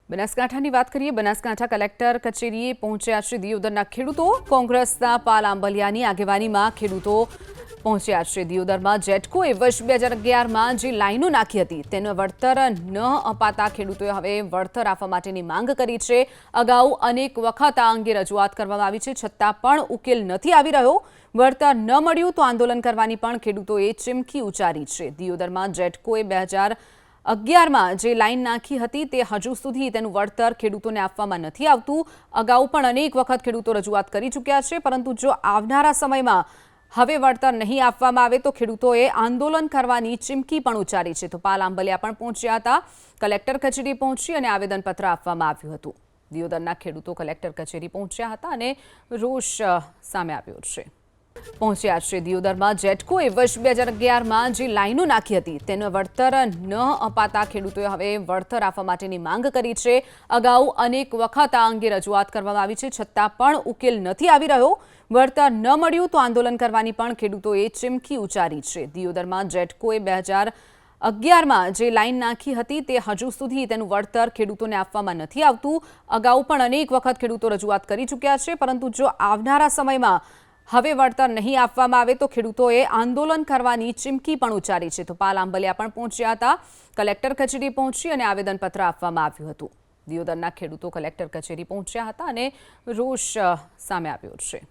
બનાસકાંઠાની વાત કરીએ। બનાસકાંઠા કલેક્ટર કચેરીએ પહોંચ્યા છે દિયોદરના ખેડૂતો। કોંગ્રેસના પાલ આંબલિયાની આગેવાનીમાં ખેડૂતો પહોંચ્યા છે દિયોદરમાં। જેટકોએ વર્ષ 2011માં જે લાઈનો નાખી હતી તેનું વળતર ન અપાતા ખેડૂતોએ હવે વળતર આપવા માટેની માંગ કરી છે। અગાઉ અનેક વખત આ અંગે રજૂઆત કરવામાં આવી છે, છતાં પણ ઉકેલ નથી આવી રહ્યો। વળતર ન મળ્યું તો આંદોલન કરવાની પણ ખેડૂતોએ ચીમકી ઉચ્ચારી છે। દિયોદરમાં જેટકોએ 2011માં જે લાઈન નાખી હતી તે હજુ સુધી તેનું વળતર ખેડૂતોને આપવામાં નથી આવતું। અગાઉ પણ અનેક વખત ખેડૂતો રજૂઆત કરી ચૂક્યા છે, પરંતુ જો આવનારા સમયમાં હવે વળતર નહીં આપવામાં આવે તો ખેડૂતોએ આંદોલન કરવાની ચીમકી પણ ઉચ્ચારી છે। તો પાલ આંબલિયા પણ પહોંચ્યા હતા, કલેક્ટર કચેરી પહોંચી અને આવેદનપત્ર આપવામાં આવ્યું હતું। દિયોદરના ખેડૂતો કલેક્ટર કચેરી પહોંચ્યા હતા અને રોષ સામે આવ્યો છે। પહોંચ્યા છે દિયોદરમાં। જેટકોએ વર્ષ 2011માં જે લાઈનો નાખી હતી તેનું વળતર ન અપાતા ખેડૂતોએ હવે વળતર આપવા માટેની માંગ કરી છે। અગાઉ અનેક વખત આ અંગે રજૂઆત કરવામાં આવી છે, છતાં પણ ઉકેલ નથી આવી રહ્યો। વળતર ન મળ્યું તો આંદોલન કરવાની પણ ખેડૂતોએ ચીમકી ઉચ્ચારી છે। દિયોદરમાં જેટકોએ 2011માં જે લાઈન નાખી હતી તે હજુ સુધી તેનું વળતર ખેડૂતોને આપવામાં નથી આવતું। અગાઉ પણ અનેક વખત ખેડૂતો રજૂઆત કરી ચૂક્યા છે, પરંતુ જો આવનારા સમયમાં હવે વળતર નહીં આપવામાં આવે તો ખેડૂતોએ આંદોલન કરવાની ચીમકી પણ ઉચ્ચારી છે। તો પાલ આંબલિયા પણ પહોંચ્યા હતા, કલેક્ટર કચેરી પહોંચી અને આવેદનપત્ર આપવામાં આવ્યું હતું। દિયોદરના ખેડૂતો કલેક્ટર કચેરી પહોંચ્યા હતા અને રોષ સામે આવ્યો છે।